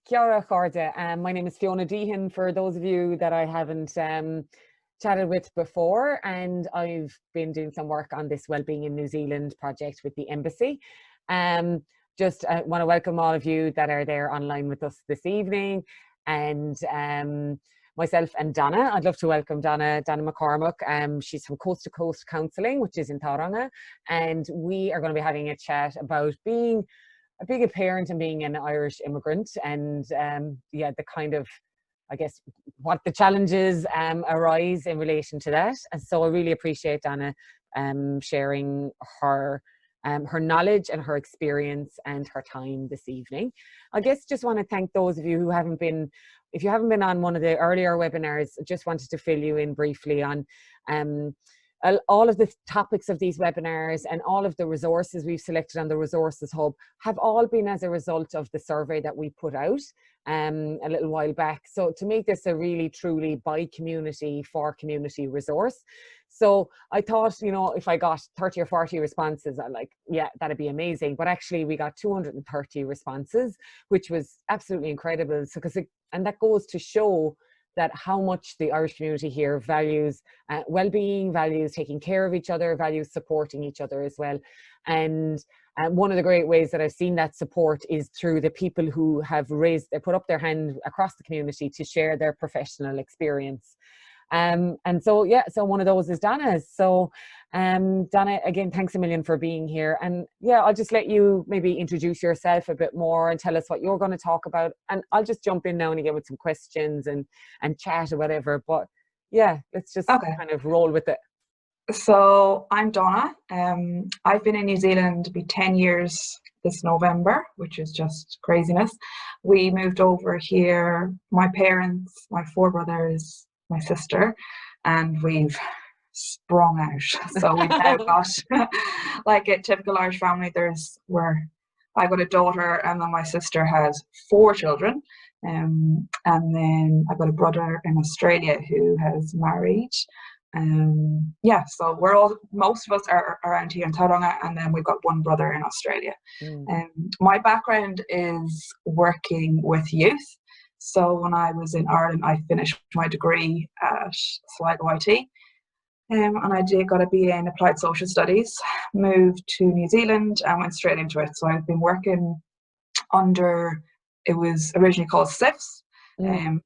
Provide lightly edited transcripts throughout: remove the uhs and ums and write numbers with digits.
Cara Chorda. My name is Fiona Deehan, for those of you that I haven't chatted with before, and I've been doing some work on this Wellbeing in New Zealand project with the embassy. Just want to welcome all of you that are there online with us this evening, and myself and Donna. I'd love to welcome Donna McCormack. She's from Coast to Coast Counselling, which is in Tauranga, and we are going to be having a chat about being a parent and being an Irish immigrant, and yeah, the kind of, I guess, what the challenges arise in relation to that. And so I really appreciate Donna sharing her knowledge and her experience and her time this evening. I guess just want to thank those of you who haven't been, if you haven't been on one of the earlier webinars, just wanted to fill you in briefly on all of the topics of these webinars, and all of the resources we've selected on the Resources Hub have all been as a result of the survey that we put out a little while back. So to make this a really truly by community for community resource. So I thought, you know, if I got 30 or 40 responses, I'm like, yeah, that'd be amazing. But actually we got 230 responses, which was absolutely incredible. So, and that goes to show that how much the Irish community here values well-being, values taking care of each other, values supporting each other as well. And one of the great ways that I've seen that support is through the people who have they put up their hand across the community to share their professional experience. And so, yeah, so one of those is Donna's. So Donna, again, thanks a million for being here. And yeah, I'll just let you maybe introduce yourself a bit more and tell us what you're going to talk about. And I'll just jump in now and again with some questions and chat or whatever. But yeah, let's just kind of roll with it. So I'm Donna. I've been in New Zealand to be 10 years this November, which is just craziness. We moved over here, my parents, my 4 brothers, my sister, and we've sprung out. So we've now got like a typical Irish family. I got a daughter, and then my sister has 4 children, and then I got a brother in Australia who has married. Yeah, so most of us are around here in Tauranga, and then we've got one brother in Australia. My background is working with youth. So when I was in Ireland, I finished my degree at Sligo IT, and I got a BA in Applied Social Studies, moved to New Zealand and went straight into it. So I've been working under, it was originally called SIFs, now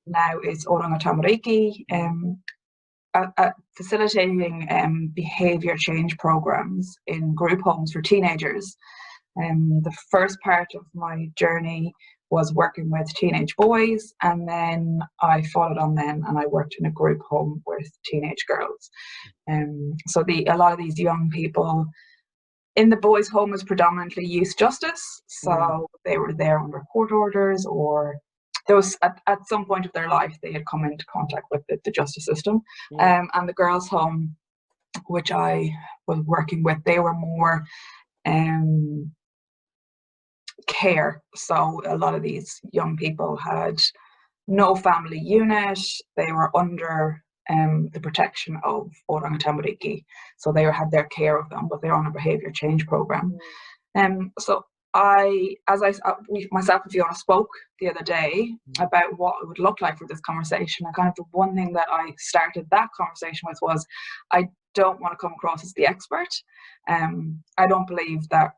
it's Oranga Tamariki, at facilitating behaviour change programs in group homes for teenagers. The first part of my journey was working with teenage boys, and then I followed on then and I worked in a group home with teenage girls. So a lot of these young people in the boys' home was predominantly youth justice, so they were there under court orders, or there was at some point of their life they had come into contact with the justice system. And the girls' home, which I was working with, they were more care. So a lot of these young people had no family unit. They were under the protection of Oranga Tamariki. So they had their care of them, but they're on a behaviour change program. So myself and Fiona spoke the other day about what it would look like for this conversation. And kind of the one thing that I started that conversation with was, I don't want to come across as the expert. I don't believe that.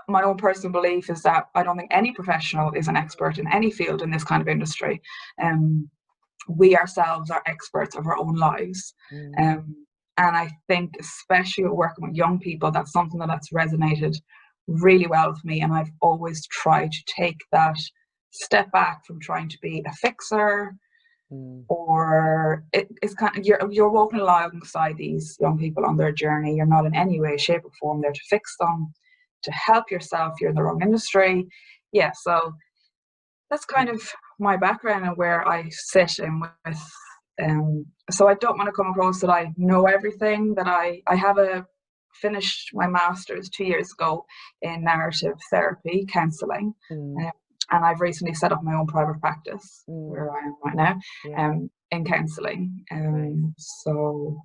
My own personal belief is that I don't think any professional is an expert in any field in this kind of industry. We ourselves are experts of our own lives. And I think, especially working with young people, that's something that's resonated really well with me. And I've always tried to take that step back from trying to be a fixer, or it's kind of, you're walking alongside these young people on their journey. You're not in any way, shape or form there to fix them, to help yourself. You're in the wrong industry. Yeah, so that's kind of my background and where I sit in with. So I don't want to come across that I know everything. That I have finished my master's 2 years ago in narrative therapy counselling, and I've recently set up my own private practice where I am right now, in counselling. So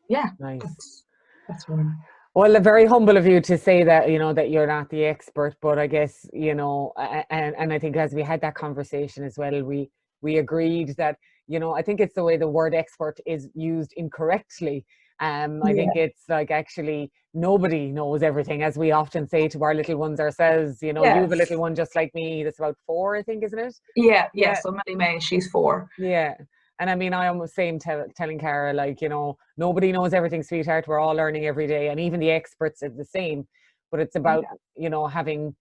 yeah, nice. That's one. Well, very humble of you to say that, you know, that you're not the expert, but I guess, you know, and I think as we had that conversation as well, we agreed that, you know, I think it's the way the word expert is used incorrectly. I Yeah. think it's like actually nobody knows everything, as we often say to our little ones ourselves. You know, you have a little Yes. one just like me that's about 4, I think, isn't it? Yeah, yeah. Yeah. So Millie May, she's 4. Yeah. And I mean, I almost same telling Cara, like, you know, nobody knows everything, sweetheart. We're all learning every day. And even the experts are the same. But it's about, Yeah. you know, having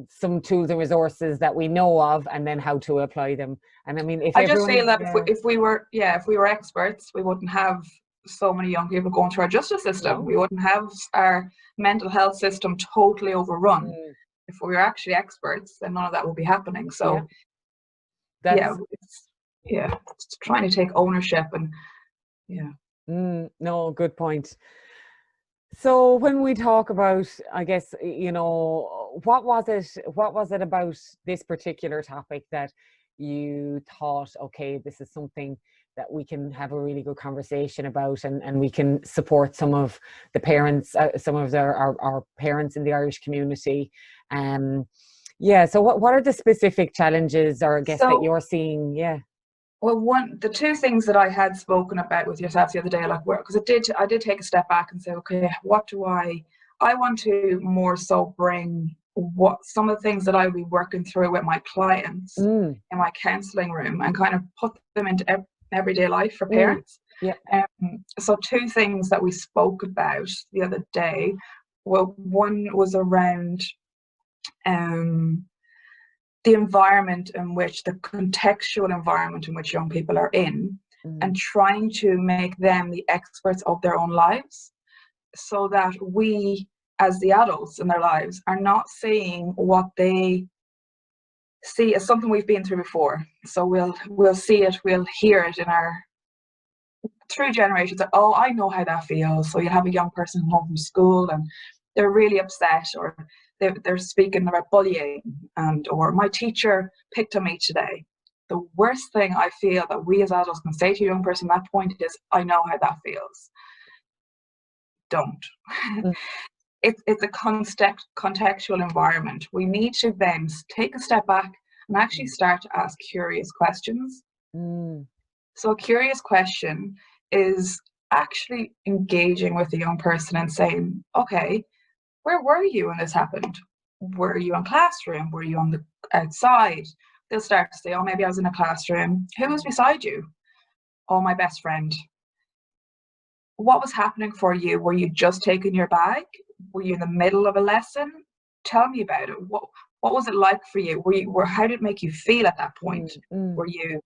some tools and resources that we know of and then how to apply them. And I mean, if I just everyone, feel that yeah, if we were experts, we wouldn't have so many young people going through our justice system. no. We wouldn't have our mental health system totally overrun. Mm, If we were actually experts, then none of that would be happening. yeah, So yeah, that's, it's trying to take ownership and yeah. no, good point. So when we talk about, I guess, you know, what was it about this particular topic that you thought, okay, this is something that we can have a really good conversation about, and we can support some of the parents, some of our parents in the Irish community. Yeah, so what are the specific challenges, or I guess, that So you're seeing? Yeah. well, the two things that I had spoken about with yourself the other day, like, because I did take a step back and say, okay, what do I want to more so bring what some of the things that I will be working through with my clients Mm, in my counselling room and kind of put them into everyday life for mm, parents. yeah. So two things that we spoke about the other day. Well, one was around um, the environment in which the contextual environment in which young people are in, and Mm, trying to make them the experts of their own lives, so that we as the adults in their lives are not seeing what they see as something we've been through before. So we'll see it, we'll hear it in our through generations that, oh, I know how that feels. So you have a young person home from school and they're really upset, or they're speaking about bullying, and or my teacher picked on me today. The worst thing I feel that we as adults can say to a young person at that point is, I know how that feels. Don't. mm, It's a contextual environment. We need to then take a step back and actually start to ask curious questions. mm, So a curious question is actually engaging with the young person and saying, okay, where were you when this happened? Were you in classroom? Were you on the outside? They'll start to say, oh, maybe I was in a classroom. Who was beside you? Oh, my best friend. What was happening for you? Were you just taking your bag? Were you in the middle of a lesson? Tell me about it. What was it like for you? How did it make you feel at that point? mm, mm, Were you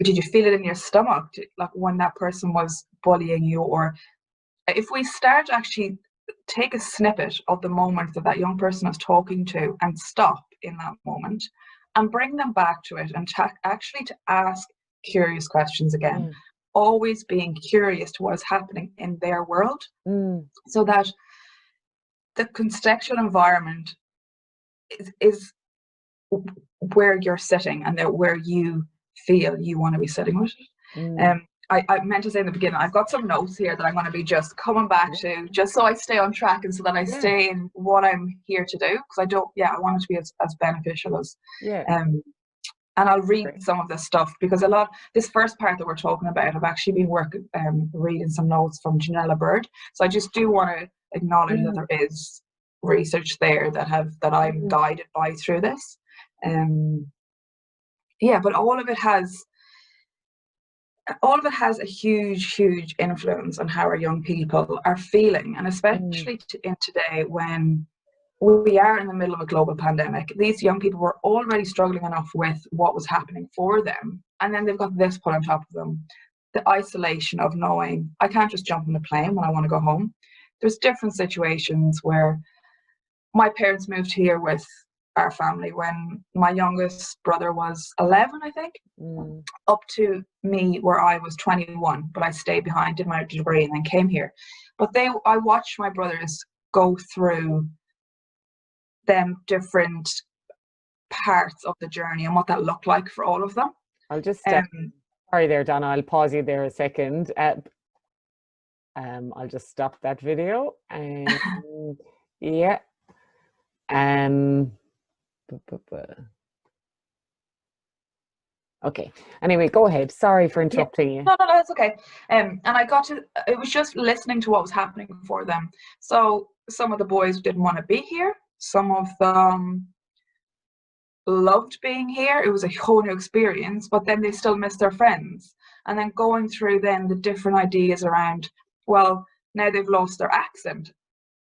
Did you feel it in your stomach, like when that person was bullying you? Or if we start to actually take a snippet of the moment that that young person is talking to and stop in that moment and bring them back to it, and actually to ask curious questions again, yeah. always being curious to what is happening in their world, Mm, so that the contextual environment is where you're sitting and that where you feel you want to be sitting with it. mm. I meant to say in the beginning, I've got some notes here that I'm going to be just coming back to, just so I stay on track and so that I Yeah, stay in what I'm here to do. Because I want it to be as beneficial as, yeah, um, and I'll read great. some of this stuff because this first part that we're talking about, I've actually been reading some notes from Janella Bird. So I just do want to acknowledge that Mm, there is research there that I'm mm, guided by through this. Um, yeah, but all of it has a huge influence on how our young people are feeling, and mm, especially in today when we are in the middle of a global pandemic. These young people were already struggling enough with what was happening for them, and then they've got this put on top of them. The isolation of knowing I can't just jump on the plane when I want to go home. There's different situations where my parents moved here with our family when my youngest brother was 11, I think, mm, up to me where I was 21, but I stayed behind, did my degree, and then came here. But I watched my brothers go through them different parts of the journey and what that looked like for all of them. I'll just Um, sorry there, Donna. I'll pause you there a second. I'll just stop that video and yeah. Okay. Anyway, go ahead. Sorry for Yeah. interrupting you. No, that's okay. And I got to, it was just listening to what was happening for them. So some of the boys didn't want to be here. Some of them loved being here. It was a whole new experience, but then they still miss their friends. And then going through then the different ideas around, well, now they've lost their accent.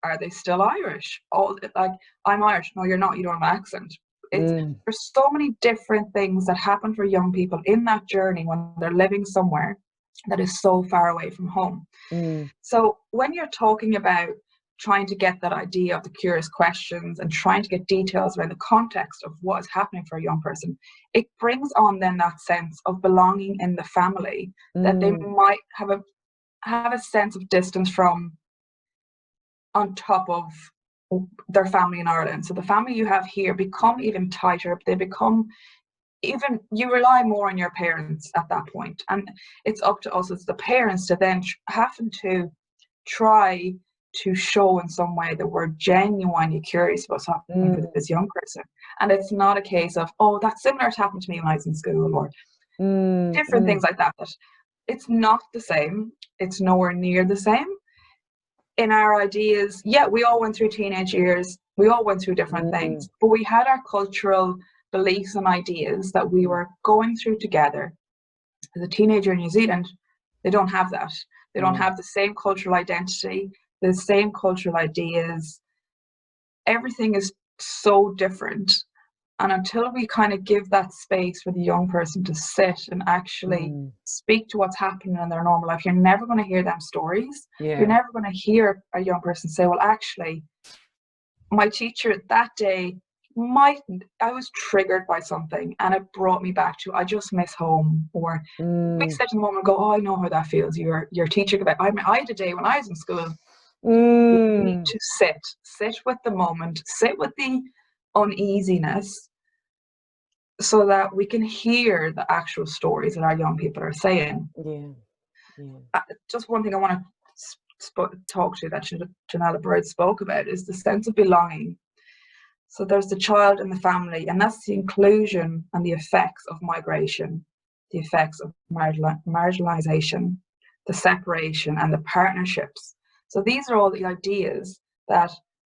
Are they still Irish? All like, I'm Irish. No, you're not. You don't have an accent. There's so many different things that happen for young people in that journey when they're living somewhere that is so far away from home. So when you're talking about trying to get that idea of the curious questions and trying to get details around the context of what is happening for a young person, it brings on then that sense of belonging in the family that they might have a sense of distance from, on top of their family in Ireland. So the family you have here become even tighter. They become even, you rely more on your parents at that point. And it's up to us as the parents to then having to try to show in some way that we're genuinely curious about what's happening for this young person. And it's not a case of, oh, that's similar to happened to me when I was in school, or different things like that. But it's not the same. It's nowhere near the same. In our ideas, yeah, we all went through teenage years. We all went through different things, but we had our cultural beliefs and ideas that we were going through together. As a teenager in New Zealand, they don't have that. They don't have the same cultural identity, the same cultural ideas. Everything is so different. And until we kind of give that space for the young person to sit and actually speak to what's happening in their normal life, you're never going to hear them stories. You're never going to hear a young person say, well, actually, my teacher that day I was triggered by something and it brought me back to, I just miss home. Or we sit in the moment and go, oh, I know how that feels. Your teacher, I had a day when I was in school. You need to sit with the moment, sit with the uneasiness, so that we can hear the actual stories that our young people are saying. Just one thing I want to talk to that Janella Bird spoke about is the sense of belonging. So there's the child and the family, and that's the inclusion and the effects of migration, the effects of marginalization, the separation and the partnerships. So these are all the ideas that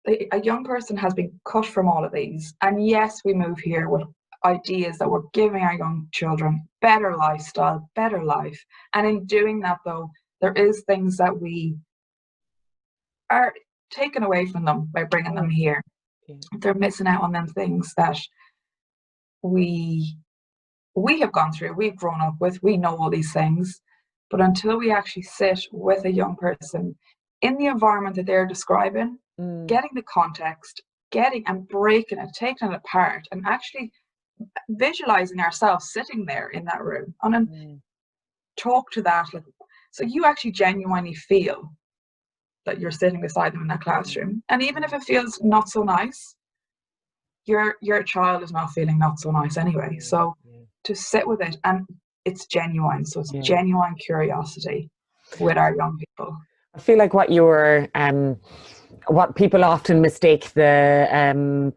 a young person has been cut from all of these. And yes, we move here with ideas that we're giving our young children better lifestyle, better life. And in doing that, though, there is things that we are taken away from them by bringing them here. They're missing out on them things that we have gone through, we've grown up with, we know all these things. But until we actually sit with a young person in the environment that they're describing, getting the context, getting and breaking it, taking it apart, and actually visualizing ourselves sitting there in that room and then talk to that, like, so you actually genuinely feel that you're sitting beside them in that classroom. And even if it feels not so nice, your child is not feeling not so nice anyway. So to sit with it, and it's genuine. So it's genuine curiosity with our young people. I feel like what people often mistake the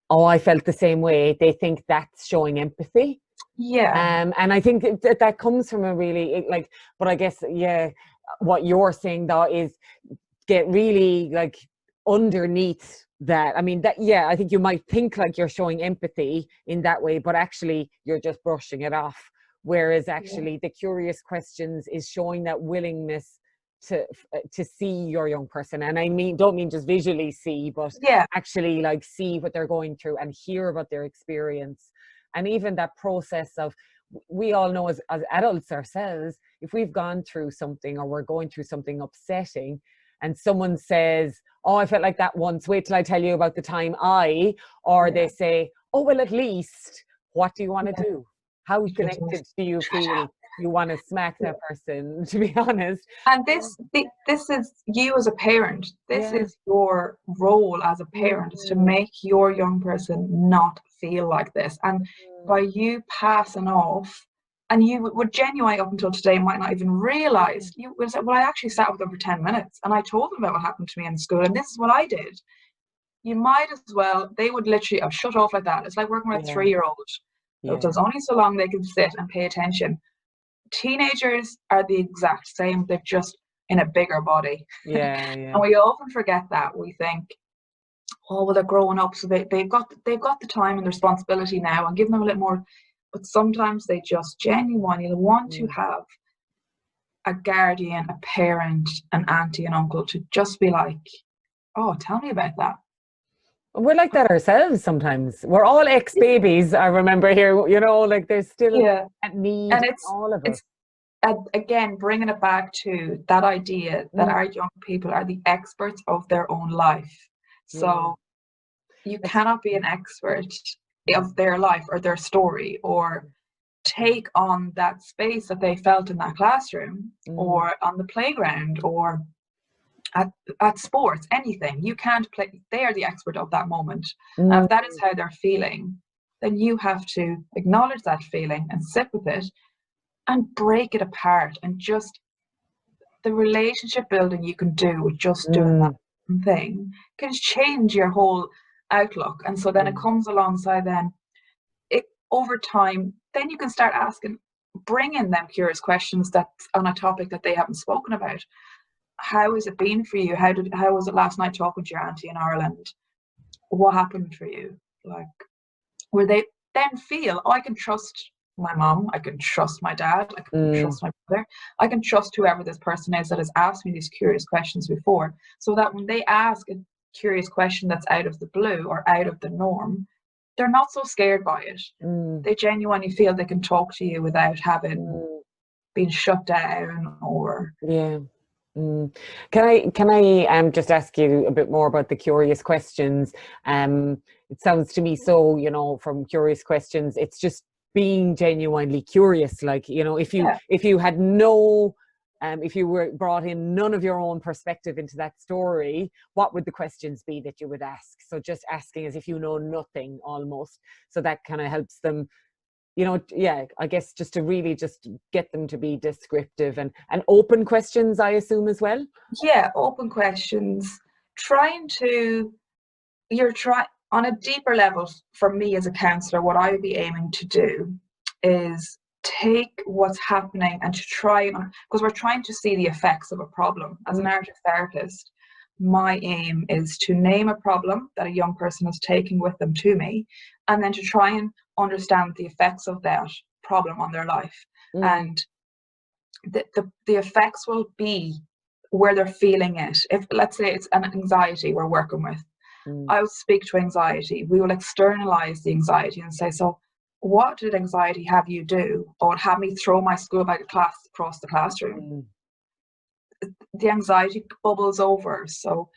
oh, I felt the same way. They think that's showing empathy. And I think that comes from a really but I guess what you're saying though is get really like underneath that. I mean I think you might think like you're showing empathy in that way, but actually you're just brushing it off. Whereas actually the curious questions is showing that willingness to see your young person. And I don't mean just visually see, but actually like see what they're going through and hear about their experience. And even that process of, we all know as adults ourselves, if we've gone through something or we're going through something upsetting and someone says, oh, I felt like that once, wait till I tell you about the time they say, oh, well, at least, what do you want to do? How connected do you feel? You want to smack that person, to be honest. And this is you as a parent. This is your role as a parent, is to make your young person not feel like this. And by you passing off And you would genuinely, up until today, might not even realize. You would say, well, I actually sat with them for 10 minutes and I told them about what happened to me in school and this is what I did. You might as well, they would literally have shut off like that. It's like working with a 3-year-old. There's only so long they can sit and pay attention. Teenagers are the exact same. They're just in a bigger body. And we often forget that. We think, oh, well, they're growing up, so they've got the time and the responsibility now, and give them a little more. But sometimes they just genuinely want to have a guardian, a parent, an auntie, an uncle to just be like, oh, tell me about that. We're like that ourselves sometimes. We're all ex-babies, I remember here, you know, like there's still that need in all of us. Again, bringing it back to that idea that our young people are the experts of their own life. So you cannot be an expert of their life or their story, or take on that space that they felt in that classroom or on the playground or at sports, anything. You can't play. They are the expert of that moment. And if that is how they're feeling, then you have to acknowledge that feeling and sit with it and break it apart. And just the relationship building you can do with just doing that thing can change your whole outlook. And so then it comes alongside then it over time, then you can start asking, bring in them curious questions that's on a topic that they haven't spoken about. How has it been for you? How was it last night talking to your auntie in Ireland? What happened for you? Like, where they then feel, oh, I can trust my mom, I can trust my dad, I can trust my brother, I can trust whoever this person is that has asked me these curious questions before, so that when they ask a curious question that's out of the blue or out of the norm, they're not so scared by it. They genuinely feel they can talk to you without having been shut down or Can I just ask you a bit more about the curious questions? It sounds to me so, you know, from curious questions, it's just being genuinely curious. Like, you know, if you had no, if you were brought in none of your own perspective into that story, what would the questions be that you would ask? So just asking as if you know nothing almost. So that kind of helps them, you know, I guess just to really just get them to be descriptive and open questions, I assume, as well. Yeah, open questions. On a deeper level, for me as a counsellor, what I would be aiming to do is take what's happening and to try, because we're trying to see the effects of a problem. As a narrative therapist, my aim is to name a problem that a young person is taking with them to me, and then to try and understand the effects of that problem on their life. And the effects will be where they're feeling it. If, let's say, it's an anxiety we're working with, I will speak to anxiety. We will externalize the anxiety and say, so what did anxiety have you do? Or have me throw my school bag of class across the classroom? The anxiety bubbles over. So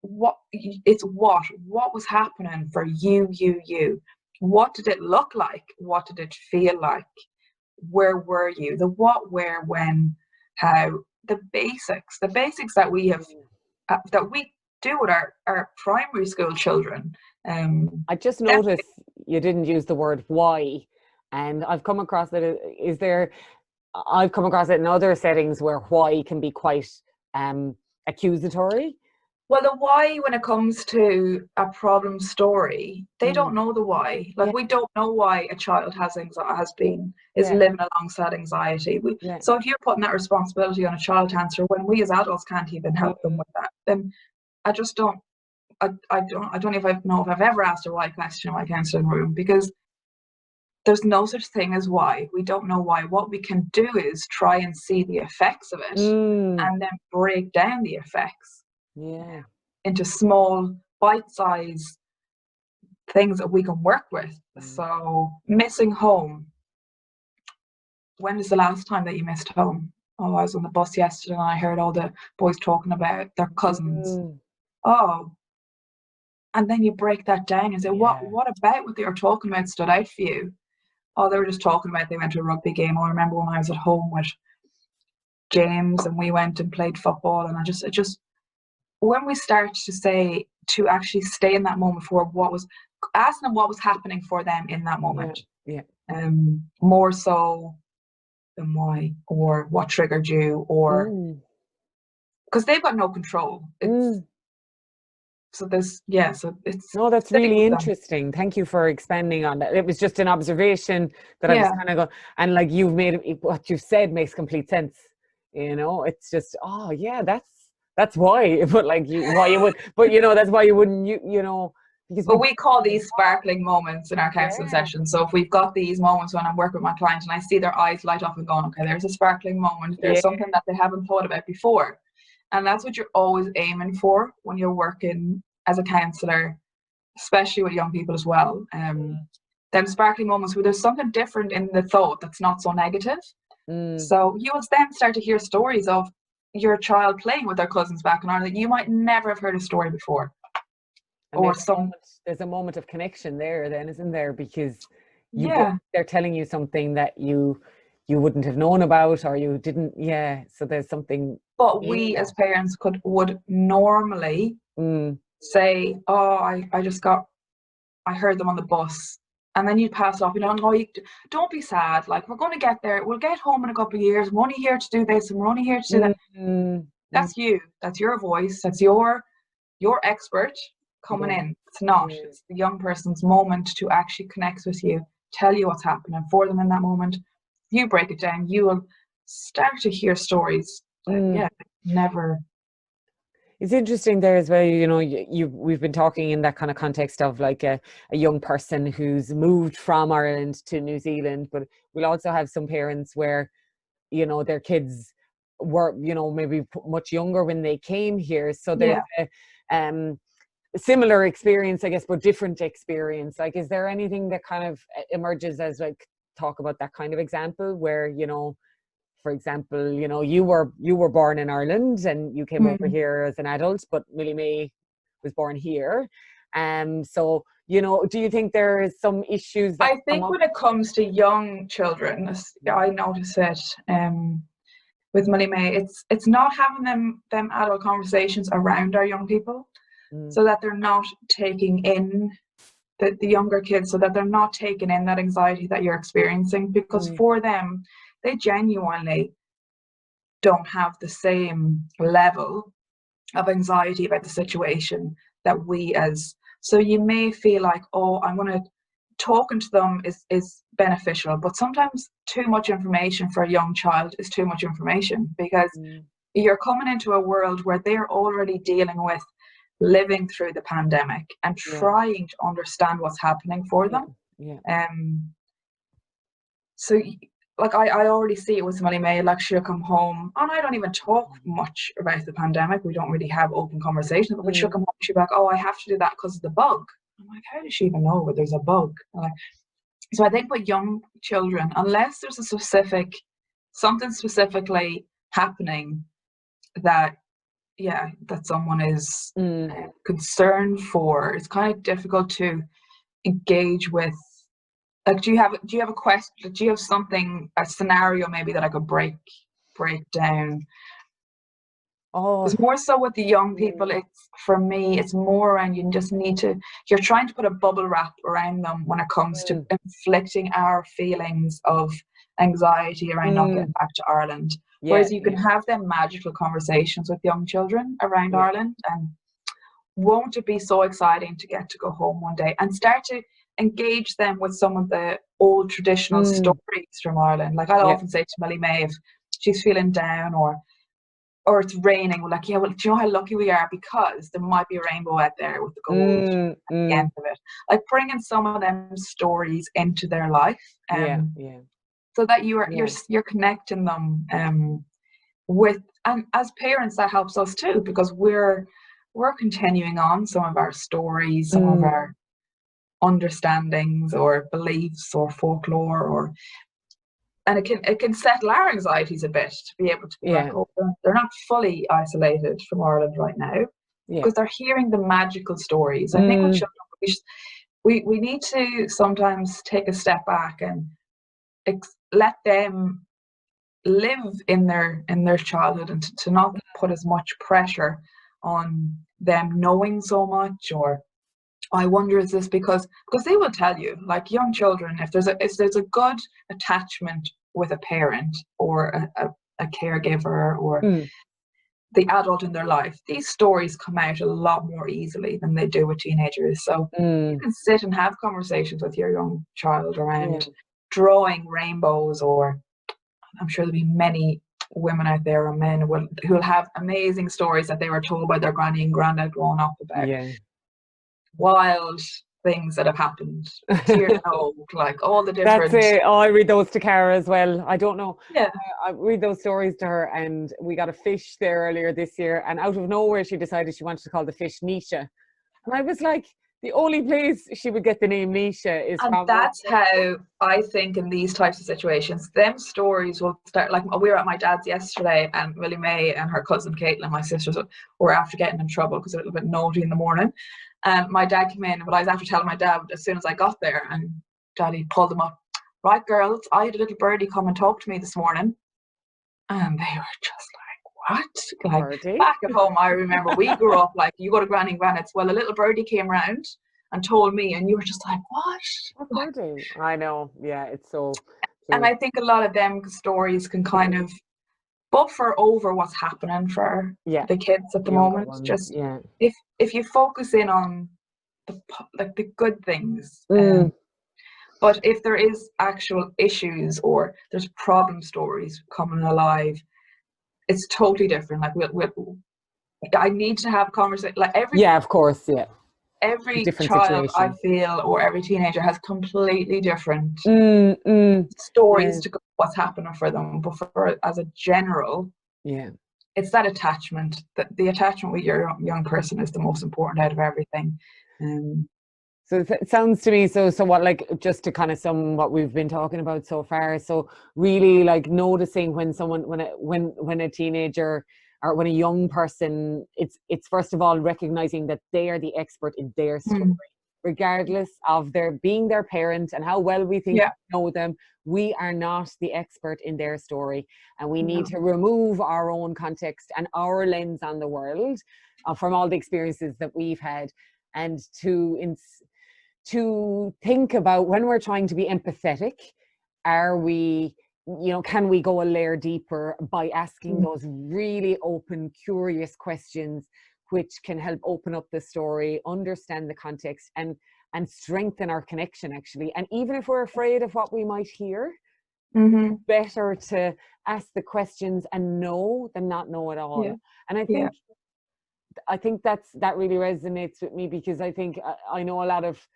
what was happening for you? What did it look like? What did it feel like? Where were you? The what, where, when, how, the basics that we have, that we do with our primary school children. I just noticed you didn't use the word why, and I've come across it. I've come across it in other settings where why can be quite accusatory. Well, the why, when it comes to a problem story, they don't know the why. Like, we don't know why a child is living alongside anxiety. So if you're putting that responsibility on a child to answer when we as adults can't even help them with that, then I just don't. I don't even know if I've ever asked a why question in my counselling room, because there's no such thing as why. We don't know why. What we can do is try and see the effects of it and then break down the effects into small bite-sized things that we can work with. So missing home. When was the last time that you missed home? Oh, I was on the bus yesterday and I heard all the boys talking about their cousins. Oh, and then you break that down and say, what about what they were talking about stood out for you? Oh, they were just talking about they went to a rugby game. I remember when I was at home with James and we went and played football, and it just when we start to actually stay in that moment for asking them what was happening for them in that moment. More so then why, or what triggered you, or because they've got no control. It's so there's so it's no, that's really interesting. Thank you for expanding on that. It was just an observation that I was kind of going, and like you've made it, what you've said makes complete sense. You know, it's just that's why. But like why you would, but you know, that's why you wouldn't. You know. But we call these sparkling moments in our counselling sessions. So if we've got these moments when I'm working with my client and I see their eyes light up and going, okay, there's a sparkling moment. There's something that they haven't thought about before. And that's what you're always aiming for when you're working as a counsellor, especially with young people as well. Them sparkling moments where there's something different in the thought that's not so negative. So you will then start to hear stories of your child playing with their cousins back in Ireland that you might never have heard a story before. And there's a moment of connection there then, isn't there? Because they're telling you something that you wouldn't have known about, or you didn't. So there's something. But we as parents would normally say, oh, I heard them on the bus, and then you pass off, you know, no, don't be sad, like we're going to get there, we'll get home in a couple of years, we're only here to do this and we're only here to do that. That's you, that's your voice, that's your expert coming in. It's not. It's the young person's moment to actually connect with you, tell you what's happening for them in that moment. You break it down, you will start to hear stories that, never. It's interesting there as well, you know, we've been talking in that kind of context of like a young person who's moved from Ireland to New Zealand, but we'll also have some parents where, you know, their kids were, you know, maybe much younger when they came here. So there's a similar experience, I guess, but different experience. Like, is there anything that kind of emerges as like talk about that kind of example where, you know, for example, you know, you were born in Ireland and you came over here as an adult, but Millie May was born here. So, you know, do you think there is some issues that I think when it comes to young children, I notice it with Millie May, it's not having them adult conversations around our young people, so that they're not taking in the younger kids, so that they're not taking in that anxiety that you're experiencing, because for them, they genuinely don't have the same level of anxiety about the situation that we as. So you may feel like, oh, I'm going to talking to them is beneficial, but sometimes too much information for a young child is too much information, because you're coming into a world where they're already dealing with living through the pandemic and trying to understand what's happening for them. So like I already see it with Millie May, like she'll come home and I don't even talk much about the pandemic. We don't really have open conversations, but when she'll come home, she'll be like, oh, I have to do that because of the bug. I'm like, how does she even know that there's a bug? So I think with young children, unless there's something specifically happening that someone is concerned for, it's kind of difficult to engage with. Like, do you have a question? Do you have a scenario maybe that I could break down? It's more so with the young people. For me, it's more around you're trying to put a bubble wrap around them when it comes to inflicting our feelings of anxiety around not getting back to Ireland. Whereas you can have them magical conversations with young children around Ireland, and won't it be so exciting to get to go home one day and start to engage them with some of the old traditional stories from Ireland. Like I'll often say to Millie May, if she's feeling down or it's raining, we're like, do you know how lucky we are because there might be a rainbow out there with the gold at the end of it. Like bringing some of them stories into their life, so that you're connecting them with, and as parents that helps us too, because we're continuing on some of our stories, some of our understandings or beliefs or folklore, and it can settle our anxieties a bit to be able to be like, oh, they're not fully isolated from Ireland right now, because they're hearing the magical stories. I think with children, we need to sometimes take a step back and let them live in their childhood, and to not put as much pressure on them knowing so much, or I wonder, is this because they will tell you, like young children, if there's a good attachment with a parent or a caregiver or Mm. the adult in their life, these stories come out a lot more easily than they do with teenagers. So you can sit and have conversations with your young child around drawing rainbows, or I'm sure there'll be many women out there or men who'll have amazing stories that they were told by their granny and granddad growing up about wild things that have happened, like all the different. That's it. Oh, I read those to Cara as well. I don't know. Yeah. I read those stories to her, and we got a fish there earlier this year, and out of nowhere she decided she wanted to call the fish Nisha. And I was like, the only place she would get the name Nisha is and probably. That's how I think in these types of situations, them stories will start. Like, we were at my dad's yesterday, and Willie Mae and her cousin Caitlin, my sisters, were after getting in trouble because they're a little bit naughty in the morning. And my dad came in, but I was after telling my dad as soon as I got there, and Daddy pulled them up. Right, girls, I had a little birdie come and talk to me this morning. And they were just like, what? Like, Birdie? Back at home, I remember we grew up like, you go to Granny and Granite's. Well, a little birdie came round and told me, and you were just like, what? What birdie? I know. Yeah, it's so true. And I think a lot of them stories can kind of buffer over what's happening for the kids at the moment. Just if you focus in on the good things. But if there is actual issues or there's problem stories coming alive, it's totally different. Like I need to have conversation. Like of course, every child, I feel, or every teenager has completely different stories to go what's happening for them. But as a general, it's that attachment. That the attachment with your young person is the most important out of everything. So it sounds to me, so what, like, just to kind of sum what we've been talking about so far, so really like noticing when someone, when a teenager or when a young person, it's first of all recognizing that they are the expert in their story, regardless of being their parent and how well we think we know them. We are not the expert in their story, and we need to remove our own context and our lens on the world from all the experiences that we've had, and to think about, when we're trying to be empathetic, are we, can we go a layer deeper by asking those really open, curious questions, which can help open up the story, understand the context, and strengthen our connection, actually. And even if we're afraid of what we might hear, better to ask the questions and know than not know at all. And I think that really resonates with me, because I think I know a lot of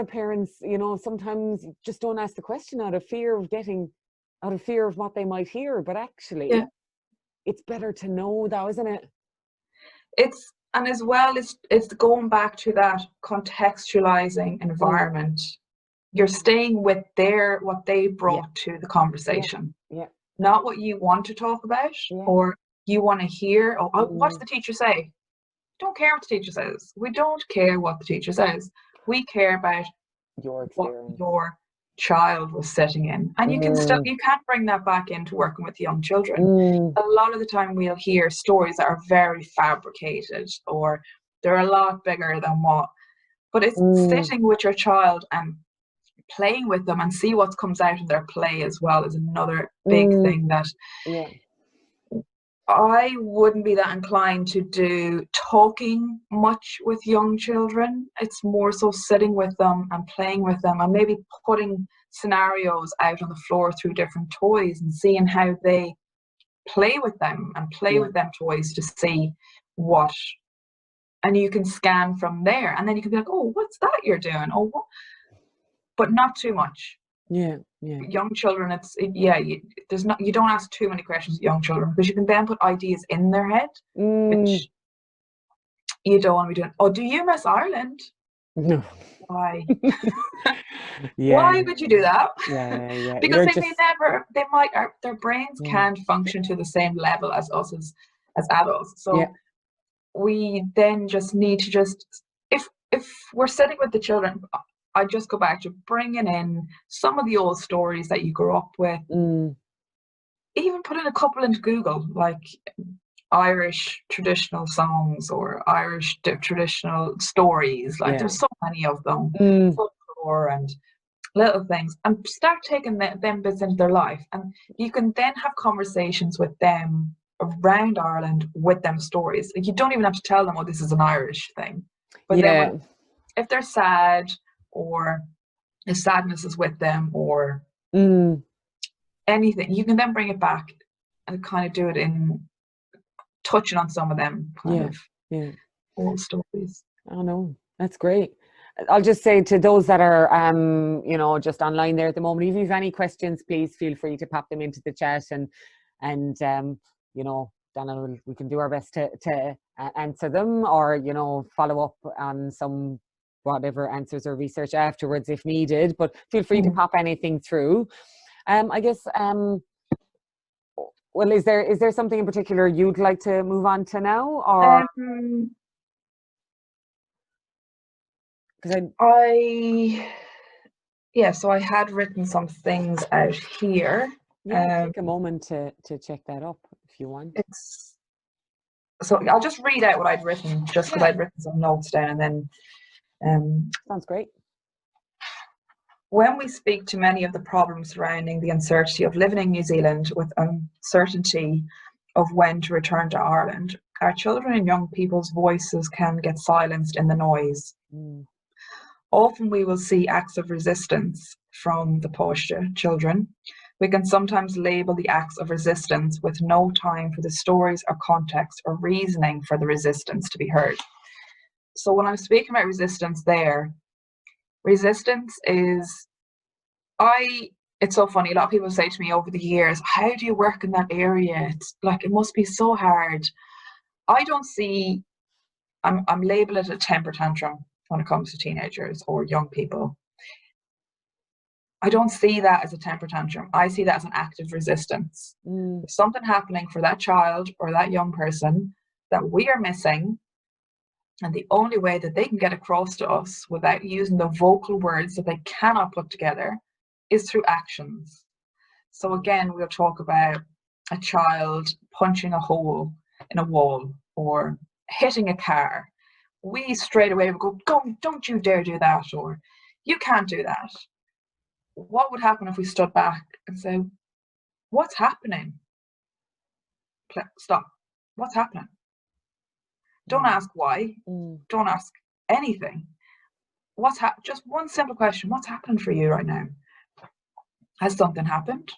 parents, sometimes just don't ask the question out of fear of what they might hear. But actually, it's better to know, though, isn't it? And as well, it's going back to that contextualizing environment. You're staying with what they brought to the conversation, not what you want to talk about or you want to hear. What's the teacher say? Don't care what the teacher says. We don't care what the teacher says. We care about your experience, what your child was setting in. And you can't bring that back into working with young children. A lot of the time we'll hear stories that are very fabricated, or they're a lot bigger than what. But it's sitting with your child and playing with them and see what comes out in their play as well is another big thing that I wouldn't be that inclined to do talking much with young children. It's more so sitting with them and playing with them, and maybe putting scenarios out on the floor through different toys and seeing how they play with them and play with them toys to see what. And you can scan from there, and then you can be like, oh, what's that you're doing? Oh, what? But not too much. Young children, you don't ask too many questions of young children, because you can then put ideas in their head, which you don't want to be doing. Oh, do you miss Ireland? No. Why? Why would you do that? Because their brains can't function to the same level as us as adults. So we then just need to if we're sitting with the children, I just go back to bringing in some of the old stories that you grew up with. Even put in a couple into Google, like Irish traditional songs or Irish traditional stories. Like there's so many of them, folklore, and little things, and start taking them bits into their life, and you can then have conversations with them around Ireland with them stories. Like, you don't even have to tell them, oh, this is an Irish thing, but Yeah. then if they're sad, or if sadness is with them, or anything, you can then bring it back and kind of do it in touching on some of them kind of old stories. Oh no, that's great. I'll just say to those that are you know, just online there at the moment, if you have any questions, please feel free to pop them into the chat, and you know, Donna, we can do our best to answer them, or, you know, follow up on some whatever answers or research afterwards if needed, but feel free to pop anything through. I guess well, is there something in particular you'd like to move on to now, or so I had written some things out here. Take a moment to check that up if you want. So I'll just read out what I'd written, just because I'd written some notes down, and then sounds great. When we speak to many of the problems surrounding the uncertainty of living in New Zealand, with uncertainty of when to return to Ireland, our children and young people's voices can get silenced in the noise. Often we will see acts of resistance from the Poshta children. We can sometimes label the acts of resistance with no time for the stories or context or reasoning for the resistance to be heard. So when I'm speaking about resistance there, resistance is, it's so funny, a lot of people say to me over the years, how do you work in that area? It's like, it must be so hard. I don't see, I'm labeled it a temper tantrum when it comes to teenagers or young people. I don't see that as a temper tantrum. I see that as an active resistance. There's something happening for that child or that young person that we are missing, and the only way that they can get across to us without using the vocal words that they cannot put together is through actions. So again, we'll talk about a child punching a hole in a wall or hitting a car. We straight away will go, don't you dare do that, or you can't do that. What would happen if we stood back and said, what's happening? Stop. What's happening? Don't ask why. Don't ask anything. Just one simple question. What's happening for you right now? Has something happened?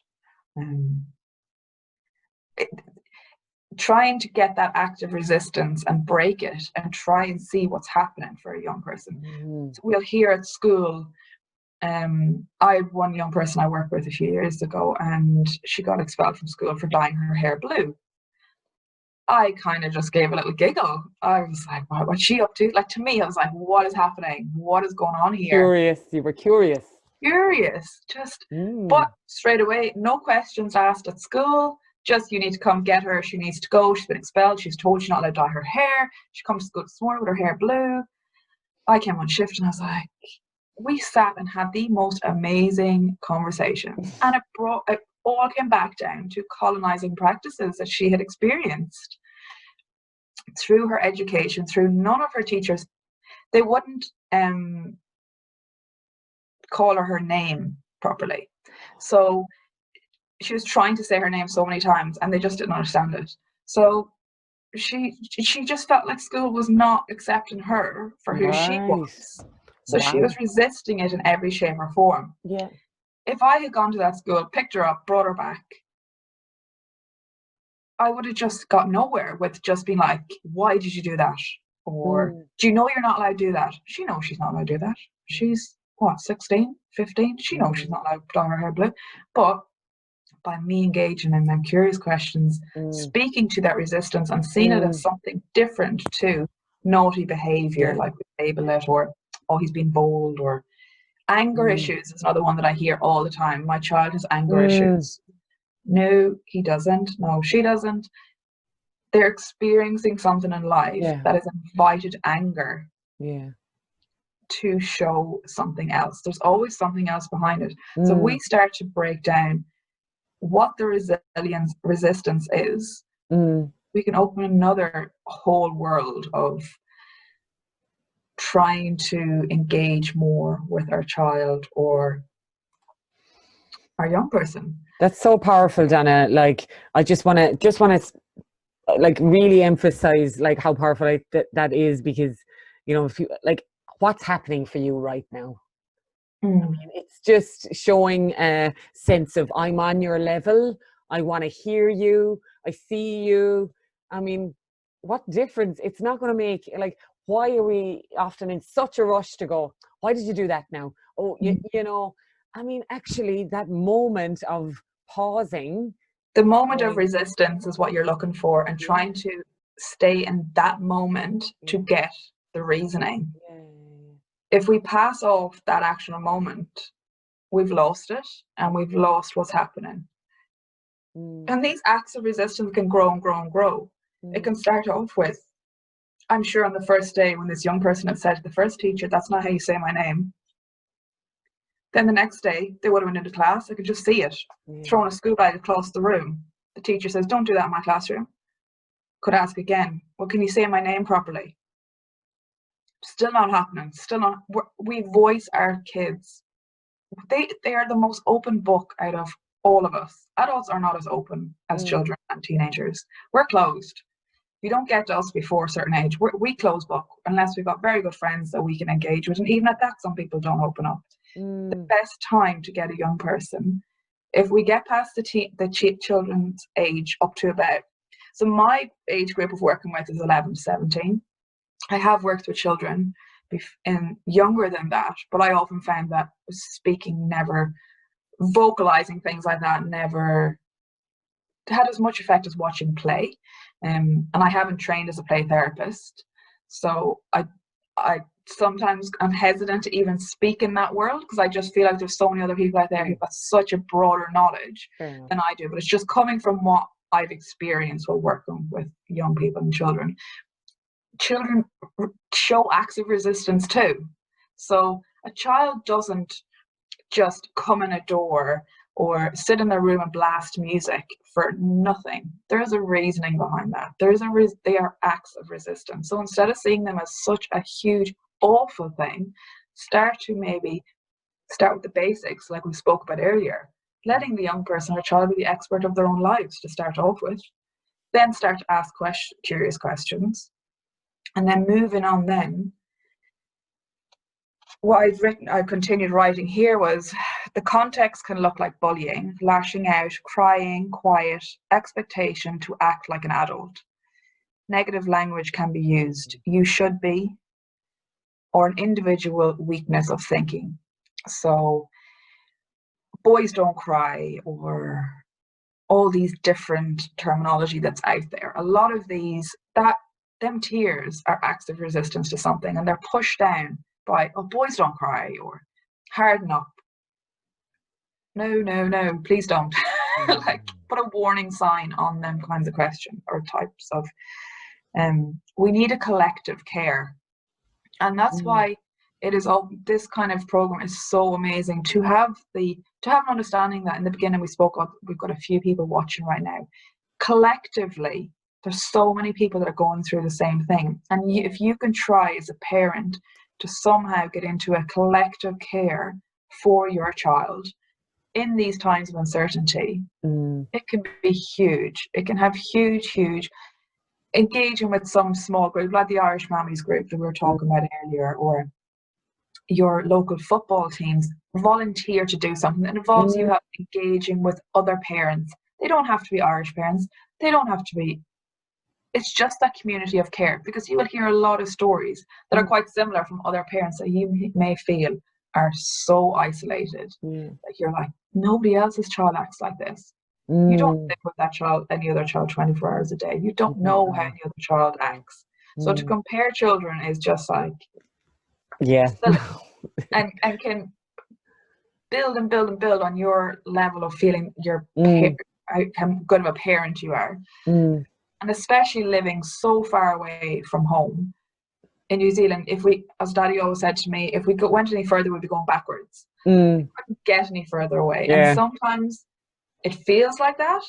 Trying to get that active resistance and break it and try and see what's happening for a young person. So we'll hear at school, I had one young person I worked with a few years ago, and she got expelled from school for dyeing her hair blue. I kind of just gave a little giggle. I was like, wow, what's she up to? Like, to me, I was like, what is happening? What is going on here? Curious. You were curious. Just, but straight away, no questions asked at school. Just, you need to come get her. She needs to go. She's been expelled. She's told she's not allowed to dye her hair. She comes to school this morning with her hair blue. I came on shift and I was like, we sat and had the most amazing conversations. And it all came back down to colonizing practices that she had experienced through her education, through none of her teachers. They wouldn't call her name properly. So she was trying to say her name so many times and they just didn't understand it. So she just felt like school was not accepting her for who she was. So she was resisting it in every shape or form. Yeah. If I had gone to that school, picked her up, brought her back, I would have just got nowhere with just being like, why did you do that? Or do you know you're not allowed to do that? She knows she's not allowed to do that. She's, 16, 15? She knows she's not allowed to dye her hair blue. But by me engaging in them curious questions, speaking to that resistance and seeing it as something different to naughty behaviour, like we label it, or, oh, he's been bold, or anger issues is another one that I hear all the time. My child has anger issues. No, he doesn't. No, she doesn't. They're experiencing something in life that has invited anger to show something else. There's always something else behind it. So we start to break down what the resistance is. We can open another whole world of trying to engage more with our child, or our young person. That's so powerful, Donna. Like, I just want to like really emphasize like how powerful that is, because, you know, if you like what's happening for you right now. I mean, it's just showing a sense of, I'm on your level. I want to hear you. I see you. I mean, what difference? It's not going to make, like, why are we often in such a rush to go, why did you do that now? Oh, you know, I mean, actually, that moment of pausing. The moment of resistance is what you're looking for, and Yeah. trying to stay in that moment to get the reasoning. Yeah. If we pass off that actual moment, we've lost it, and we've lost what's happening. And these acts of resistance can grow and grow and grow. It can start off with, I'm sure on the first day when this young person had said to the first teacher, that's not how you say my name. Then the next day, they would have went into class. I could just see it, throwing a school bag across the room. The teacher says, don't do that in my classroom. Could ask again, well, can you say my name properly? Still not happening. Still not. We voice our kids. They are the most open book out of all of us. Adults are not as open as children and teenagers. We're closed. If you don't get to us before a certain age, we close book, unless we've got very good friends that we can engage with. And even at that, some people don't open up. The best time to get a young person, if we get past the children's age up to about, so my age group of working with is 11 to 17. I have worked with children younger than that, but I often found that speaking, never vocalizing things like that, never had as much effect as watching play. And I haven't trained as a play therapist, so I sometimes I'm hesitant to even speak in that world, because I just feel like there's so many other people out there who've got such a broader knowledge than I do. But it's just coming from what I've experienced while working with young people and children. Children show acts of resistance too. So a child doesn't just come in a door or sit in their room and blast music for nothing. There is a reasoning behind that. They are acts of resistance. So instead of seeing them as such a huge, awful thing, start with the basics, like we spoke about earlier. Letting the young person or child be the expert of their own lives to start off with. Then start to ask curious questions. And then moving on then, what I continued writing here was, the context can look like bullying, lashing out, crying, quiet, expectation to act like an adult. Negative language can be used, you should be, or an individual weakness of thinking. So boys don't cry, or all these different terminology that's out there. A lot of them tears are acts of resistance to something, and they're pushed down by, oh, boys don't cry, or harden up. No, please don't. Like, put a warning sign on them kinds of questions or types of, we need a collective care. And that's why this kind of program is so amazing, to have an understanding that in the beginning we've got a few people watching right now. Collectively, there's so many people that are going through the same thing. And if you can try as a parent to somehow get into a collective care for your child in these times of uncertainty, it can be huge. It can have huge engaging with some small group like the Irish Mammies group that we were talking about earlier, or your local football teams. Volunteer to do something that involves you engaging with other parents. They don't have to be Irish parents. They don't have to be. It's just that community of care, because you will hear a lot of stories that are quite similar from other parents that you may feel are so isolated. Like, you're like, nobody else's child acts like this. You don't live with that child, any other child, 24 hours a day. You don't know how any other child acts. So to compare children is just like, silly. and can build and build and build on your level of feeling how good of a parent you are. And especially living so far away from home. In New Zealand, as Daddy always said to me, if we went any further, we'd be going backwards. We couldn't get any further away. And sometimes it feels like that,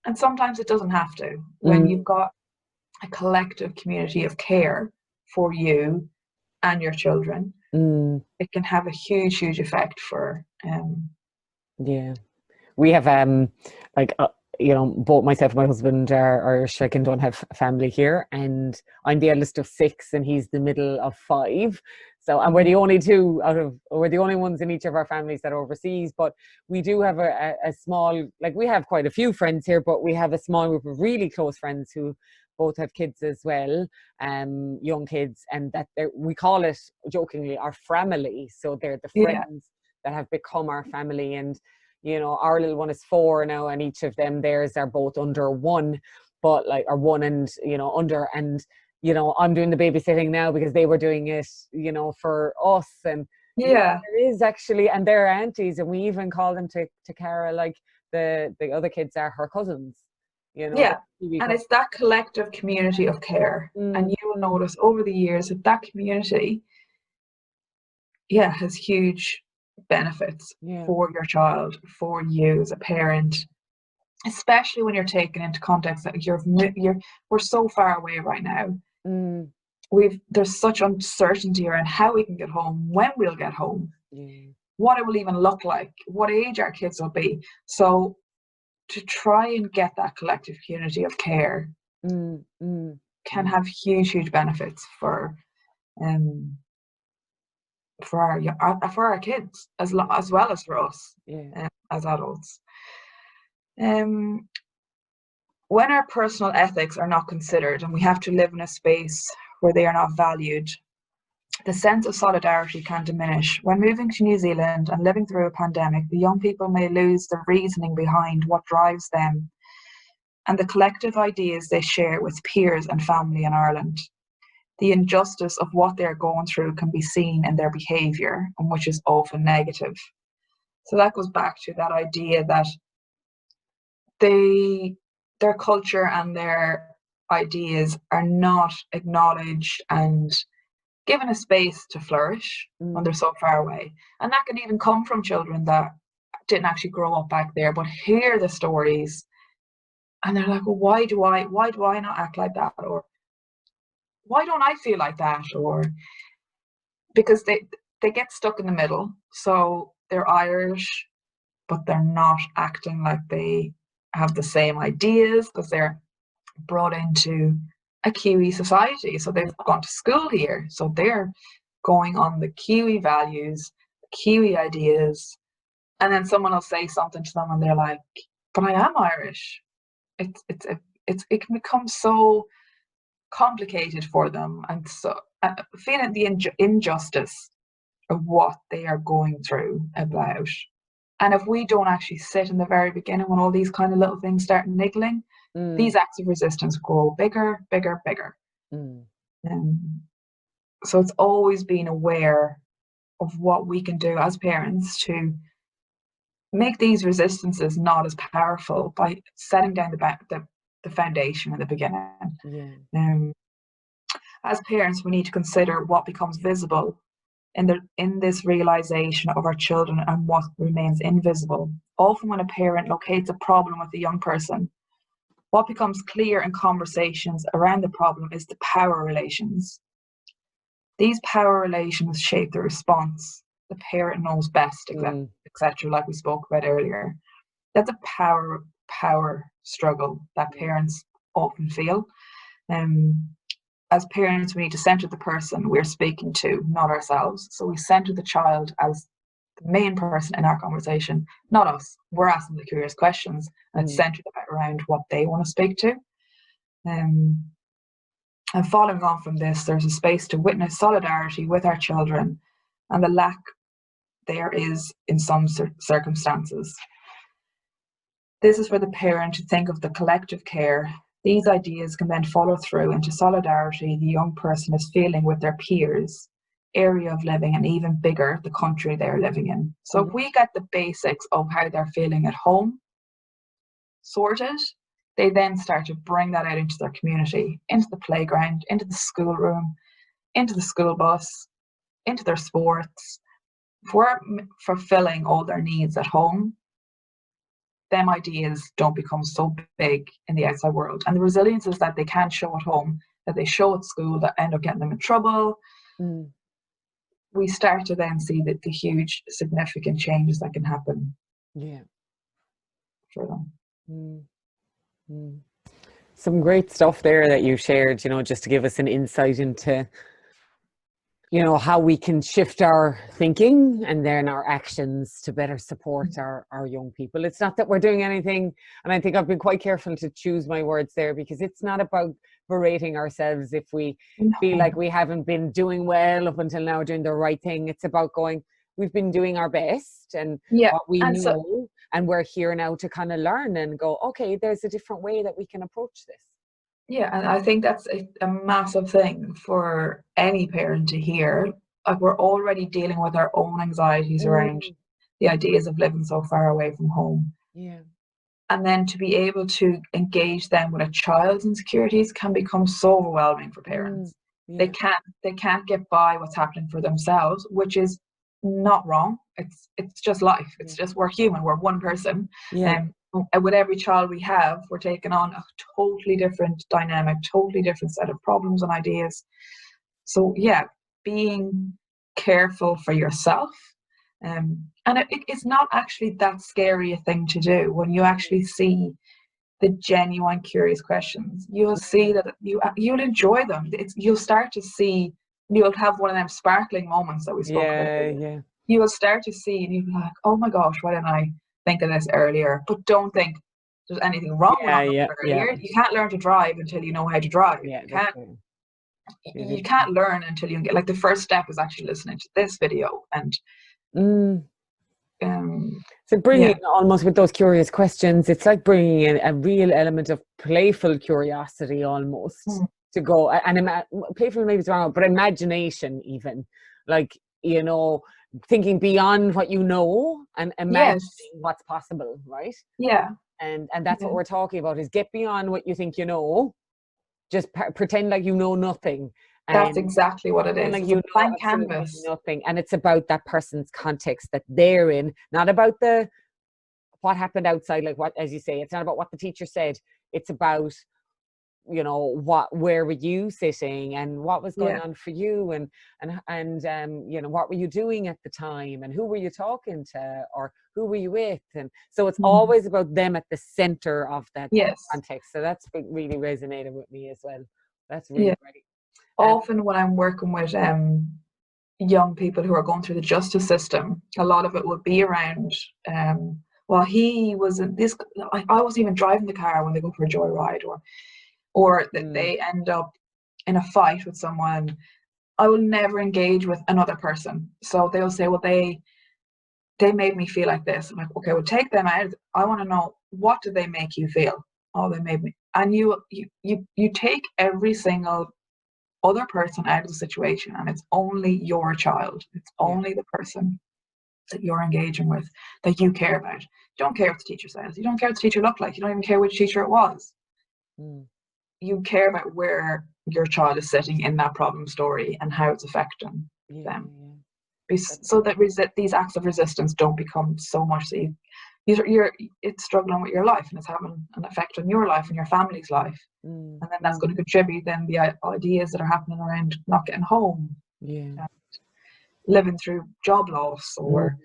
and sometimes it doesn't have to. When you've got a collective community of care for you and your children, it can have a huge effect for we have like you know, both myself and my husband are Irish, like, and don't have family here, and I'm the eldest of 6 and he's the middle of 5. So, and we're the only two we're the only ones in each of our families that are overseas, but we do have a small, like, we have quite a few friends here, but we have a small group of really close friends who both have kids as well, young kids, and that we call it jokingly our family. So they're the friends that have become our family. And you know, our little one is 4 now, and each of them, theirs are both under 1, but like, or 1 and, you know, under. And, you know, I'm doing the babysitting now because they were doing it, you know, for us. And there is actually, and they're aunties, and we even call them to Cara, like the other kids are her cousins, you know. And it's that collective community of care. And you will notice over the years that community has huge benefits for your child, for you as a parent, especially when you're taken into context that we're so far away right now. There's such uncertainty around how we can get home, when we'll get home, what it will even look like, what age our kids will be. So to try and get that collective community of care can have huge benefits for our kids as well as for us as adults. When our personal ethics are not considered and we have to live in a space where they are not valued, the sense of solidarity can diminish. When moving to New Zealand and living through a pandemic, the young people may lose the reasoning behind what drives them and the collective ideas they share with peers and family in Ireland. The injustice of what they're going through can be seen in their behaviour, and which is often negative. So that goes back to that idea that their culture and their ideas are not acknowledged and given a space to flourish when they're so far away. And that can even come from children that didn't actually grow up back there, but hear the stories and they're like, well, why do I not act like that? Or why don't I feel like that? Or because they get stuck in the middle. So they're Irish, but they're not acting like they have the same ideas because they're brought into a Kiwi society. So they've gone to school here. So they're going on the Kiwi values, Kiwi ideas. And then someone will say something to them and they're like, but I am Irish. It can become so complicated for them, and so feeling the injustice of what they are going through about. And if we don't actually sit in the very beginning when all these kind of little things start niggling, these acts of resistance grow bigger. So it's always being aware of what we can do as parents to make these resistances not as powerful by setting down the foundation in the beginning. As parents, we need to consider what becomes visible in this realization of our children and what remains invisible. Often when a parent locates a problem with a young person, what becomes clear in conversations around the problem is the power relations. These power relations shape the response. The parent knows best, etc., like we spoke about earlier. That's a power struggle that parents often feel. As parents, we need to center the person we're speaking to, not ourselves. So we center the child as the main person in our conversation, not us. We're asking the curious questions, and it's centered around what they want to speak to. And following on from this, there's a space to witness solidarity with our children and the lack there is in some circumstances. This is for the parent to think of the collective care. These ideas can then follow through into solidarity the young person is feeling with their peers, area of living, and even bigger, the country they're living in. So if we get the basics of how they're feeling at home sorted, they then start to bring that out into their community, into the playground, into the schoolroom, into the school bus, into their sports. If we're fulfilling all their needs at home, them ideas don't become so big in the outside world. And the resiliences that they can show at home, that they show at school, that end up getting them in trouble, we start to then see the huge, significant changes that can happen. Yeah. for them. Mm. Mm. Some great stuff there that you shared, you know, just to give us an insight into, you know, how we can shift our thinking and then our actions to better support our young people. It's not that we're doing anything, and I think I've been quite careful to choose my words there, because it's not about berating ourselves if we feel like we haven't been doing well up until now, doing the right thing. It's about going, we've been doing our best and what we know, and we're here now to kind of learn and go, okay, there's a different way that we can approach this. Yeah, and I think that's a massive thing for any parent to hear. Like, we're already dealing with our own anxieties around the ideas of living so far away from home. Yeah. And then to be able to engage them with a child's insecurities can become so overwhelming for parents. Yeah. They can't get by what's happening for themselves, which is not wrong. It's just life. It's just, we're human. We're one person. Yeah. And with every child we have, we're taking on a totally different dynamic, totally different set of problems and ideas. So yeah, being careful for yourself. And it's not actually that scary a thing to do when you actually see the genuine curious questions. You'll see that you'll enjoy them. You'll start to see, you'll have one of them sparkling moments that we spoke about earlier. Yeah. You will start to see and you'll be like, oh my gosh, why didn't I think of this earlier? But don't think there's anything wrong with it earlier. You can't learn to drive until you know how to drive. You can't learn until you get, like, the first step is actually listening to this video. And so bringing almost with those curious questions, it's like bringing in a real element of playful curiosity almost to go, and playful maybe is wrong, but imagination even, like, you know, thinking beyond what you know and imagining what's possible, right? And that's what we're talking about, is get beyond what you think you know, just pretend like you know nothing. That's exactly what it is. Like, it's you a blank canvas. Nothing, and it's about that person's context that they're in, not about what happened outside. Like, what, as you say, it's not about what the teacher said. It's about, you know, where were you sitting and what was going on for you, and you know, what were you doing at the time, and who were you talking to, or who were you with? And so it's always about them at the center of that context. So that's really resonated with me as well. That's really great. Often when I'm working with young people who are going through the justice system, a lot of it will be around, well, he was in this, I wasn't even driving the car when they go for a joyride, or that they end up in a fight with someone. I will never engage with another person. So they'll say, well, they made me feel like this. I'm like, okay, well, take them out. I want to know, what did they make you feel? Oh, they made me. And you take every single other person out of the situation, and it's only your child. It's only the person that you're engaging with that you care about. You don't care what the teacher says. You don't care what the teacher looked like. You don't even care which teacher it was. You care about where your child is sitting in that problem story and how it's affecting them. So that these acts of resistance don't become so much that it's struggling with your life, and it's having an effect on your life and your family's life. And then that's going to contribute then the ideas that are happening around not getting home, living through job loss, or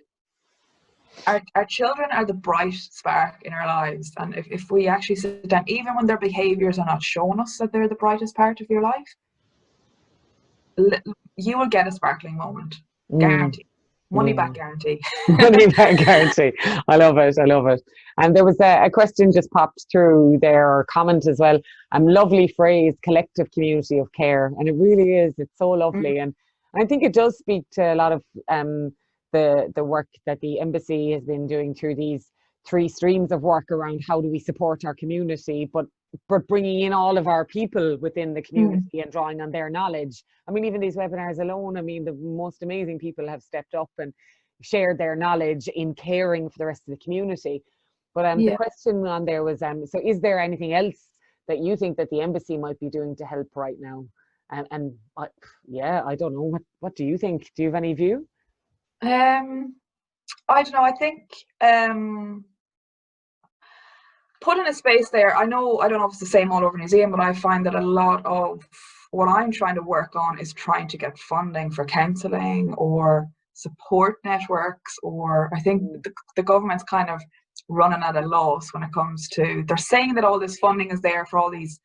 our children are the bright spark in our lives. And if we actually sit down, even when their behaviors are not showing us that they're the brightest part of your life, you will get a sparkling moment, guaranteed. Money back guarantee. Money back guarantee. I love it. I love it. And there was a question just popped through there, or comment as well. Lovely phrase, collective community of care. And it really is. It's so lovely. And I think it does speak to a lot of the work that the embassy has been doing through these 3 streams of work around how do we support our community, but bringing in all of our people within the community and drawing on their knowledge. I mean, even these webinars alone, I mean, the most amazing people have stepped up and shared their knowledge in caring for the rest of the community. But the question on there was, so is there anything else that you think that the embassy might be doing to help right now? And I don't know. What do you think? Do you have any view? I don't know. I think putting a space there, I don't know if it's the same all over New Zealand, but I find that a lot of what I'm trying to work on is trying to get funding for counselling or support networks, or I think the government's kind of running at a loss when it comes to, they're saying that all this funding is there for all these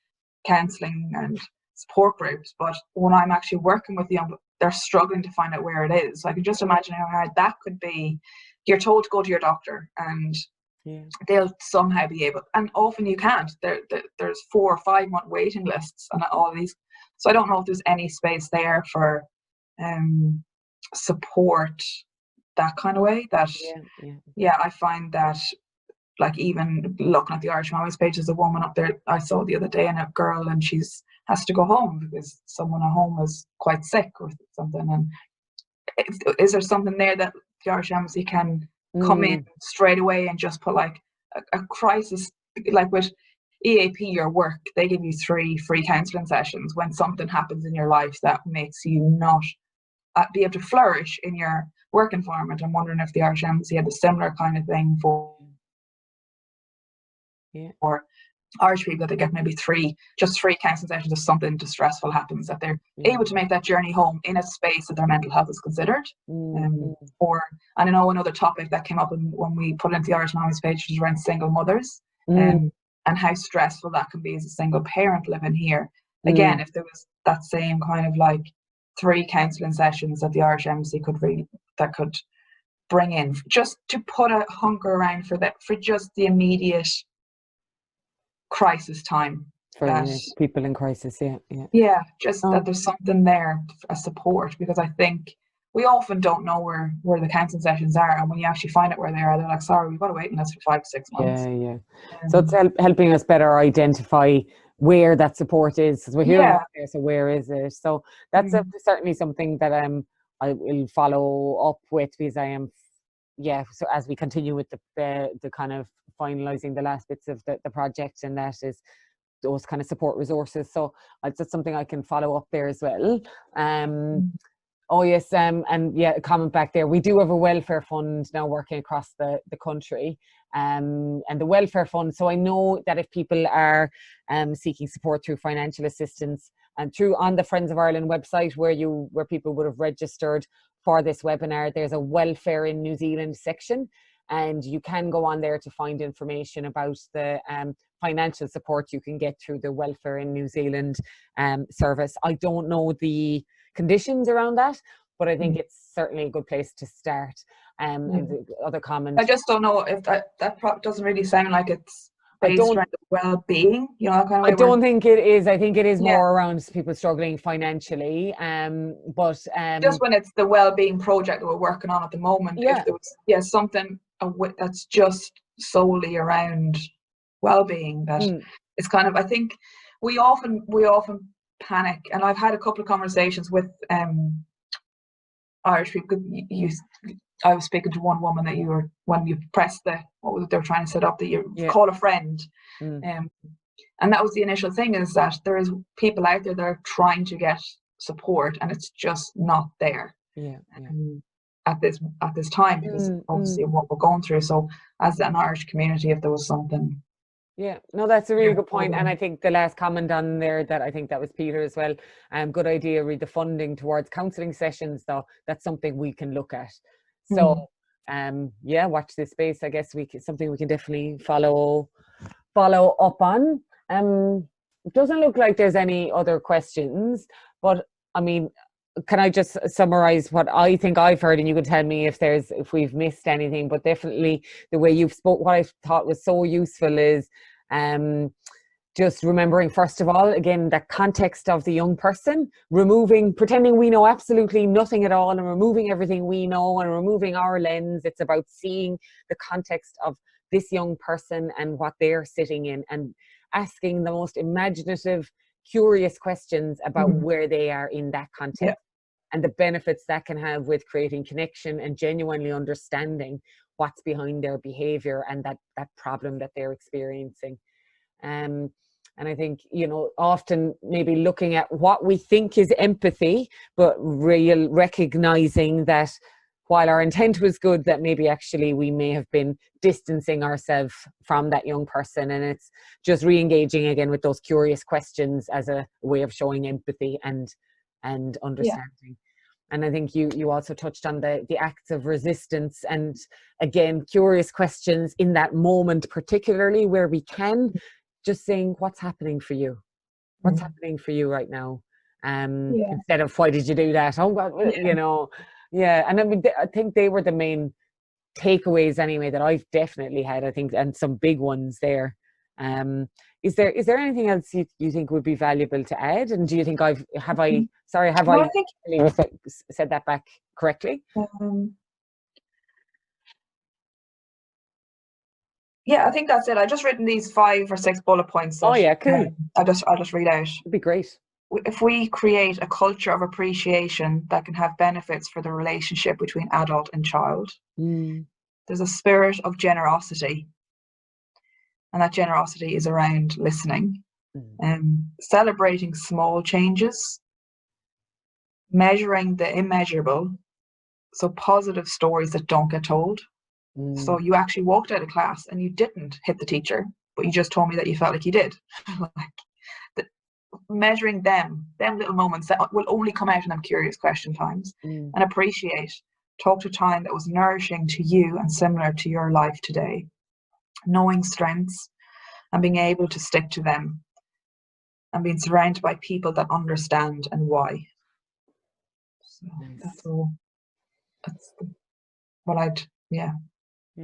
counselling and support groups, but when I'm actually working with young, they're struggling to find out where it is. So I can just imagine how hard that could be. You're told to go to your doctor and they'll somehow be able, and often you can't. There's 4 or 5 month waiting lists and all these. So I don't know if there's any space there for support that kind of way. That I find that, like, even looking at the Irish Families page, there's a woman up there I saw the other day, and a girl, and she's has to go home because someone at home is quite sick or something. And is there something there that the Irish Embassy can come in straight away and just put like a crisis, like with EAP, your work, they give you 3 free counselling sessions when something happens in your life that makes you not be able to flourish in your work environment. I'm wondering if the Irish Embassy had a similar kind of thing for Irish people, that they get maybe 3 counselling sessions if something distressful happens, that they're able to make that journey home in a space that their mental health is considered. Or, and I know another topic that came up when we put it into the Irish Families page was around single mothers, and how stressful that can be as a single parent living here. Again, if there was that same kind of like 3 counselling sessions that the Irish Embassy could bring in, just to put a hunker around for just the immediate crisis time for people in crisis. Just that there's something there, a support, because I think we often don't know where the counselling sessions are, and when you actually find out where they are, they're like, sorry, we've got to wait unless for 5 to 6 months. So it's helping us better identify where that support is. So we're hearing about there, so where is it? So that's certainly something that I will follow up with, because I am so as we continue with the kind of finalizing the last bits of the project, and that is those kind of support resources. So that's something I can follow up there as well. Oh yes, and a comment back there. We do have a welfare fund now working across the country, and the welfare fund. So I know that if people are seeking support through financial assistance, and through on the Friends of Ireland website where people would have registered for this webinar, there's a welfare in New Zealand section, and you can go on there to find information about the financial support you can get through the Welfare in New Zealand service. I don't know the conditions around that, but I think it's certainly a good place to start. And the other comments, I just don't know if that doesn't really sound like it's based around the well-being, you know, that kind of way. I don't think it is. I think it is more around people struggling financially. But just when it's the well-being project that we're working on at the moment, if there was something that's just solely around well-being, that it's kind of, I think we often panic, and I've had a couple of conversations with Irish people. I was speaking to one woman that when you press they were trying to set up, that you call a friend, and that was the initial thing, is that there is people out there that are trying to get support, and it's just not there at this time, because obviously of what we're going through. So as an Irish community, if there was something. Yeah, no, that's a really good point. And I think the last comment on there, that I think that was Peter as well. Good idea, read the funding towards counselling sessions, though. That's something we can look at. So, watch this space. I guess something we can definitely follow up on. It doesn't look like there's any other questions, but I mean, can I just summarize what I think I've heard, and you can tell me if we've missed anything? But definitely the way you've spoke, what I thought was so useful is just remembering, first of all, again, the context of the young person, pretending we know absolutely nothing at all, and removing everything we know and removing our lens. It's about seeing the context of this young person and what they're sitting in, and asking the most imaginative, curious questions about where they are in that context, and the benefits that can have with creating connection and genuinely understanding what's behind their behavior and that problem that they're experiencing. And I think, often maybe looking at what we think is empathy, but recognizing that while our intent was good, that maybe actually we may have been distancing ourselves from that young person. And it's just re-engaging again with those curious questions as a way of showing empathy and understanding. And I think you also touched on the acts of resistance, and again, curious questions in that moment, particularly where we can, just saying, what's happening for you? What's happening for you right now? Instead of, why did you do that? Oh, well, you know, yeah. And I mean, I think they were the main takeaways anyway that I've definitely had, I think, and some big ones there. Is there anything else you think would be valuable to add? And do you think I think said that back correctly? Yeah, I think that's it. I just written these 5 or 6 bullet points. Oh yeah, cool. I'll just read out. It'd be great. If we create a culture of appreciation that can have benefits for the relationship between adult and child, there's a spirit of generosity, and that generosity is around listening, celebrating small changes, measuring the immeasurable, so positive stories that don't get told. So you actually walked out of class and you didn't hit the teacher, but you just told me that you felt like you did. Measuring them little moments that will only come out in them curious question times, and appreciate. Talk to time that was nourishing to you and similar to your life today. Knowing strengths and being able to stick to them, and being surrounded by people that understand and why. So that's all. That's what I'd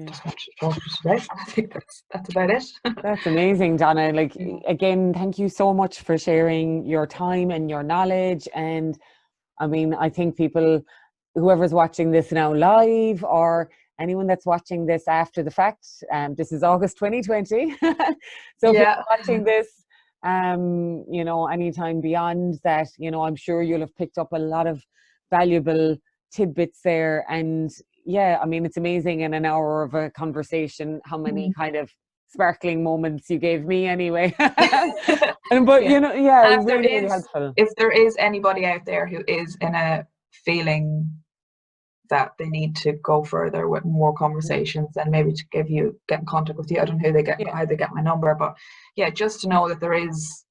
just wanted to talk about. I think that's about it. That's amazing, Donna. Like, again, thank you so much for sharing your time and your knowledge. And I mean, I think people, whoever's watching this now live, or anyone that's watching this after the fact, this is August 2020. So if you're watching this, you know, anytime beyond that, you know, I'm sure you'll have picked up a lot of valuable tidbits there. And yeah, I mean, it's amazing in an hour of a conversation how many kind of sparkling moments you gave me anyway. But you know, really helpful. If there is anybody out there who is in a feeling that they need to go further with more conversations, and maybe to get in contact with you. I don't know how they get my number, but yeah, just to know that there is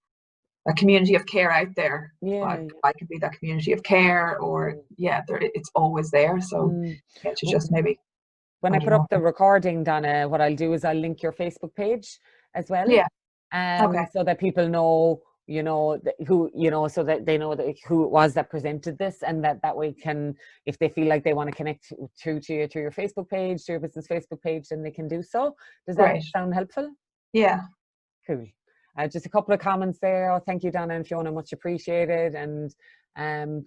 a community of care out there. I could be that community of care, or it's always there. So to just maybe, when I put up the recording, Donna, what I'll do is I'll link your Facebook page as well. So that people know, you know, who, you know, so that they know that who it was that presented this, and that way can, if they feel like they want to connect to you through your Facebook page, to your business Facebook page, then they can do so. Does that sound helpful? Yeah. Cool. Just a couple of comments there. Oh, thank you, Donna and Fiona, much appreciated. And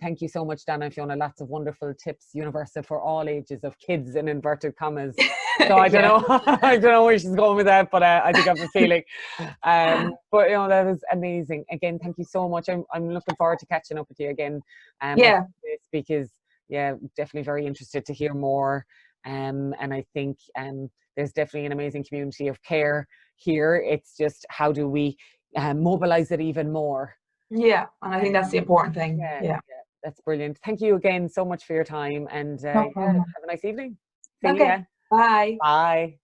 thank you so much, Donna and Fiona. Lots of wonderful tips, universal for all ages of kids, in inverted commas. So I don't know, I don't know where she's going with that, but I think I have a feeling. But you know, that was amazing. Again, thank you so much. I'm looking forward to catching up with you again. Because definitely very interested to hear more. And I think there's definitely an amazing community of care here. It's just, how do we mobilize it even more? Yeah, and I think that's the important thing. Yeah. That's brilliant. Thank you again so much for your time, and have a nice evening. See ya. Bye. Bye.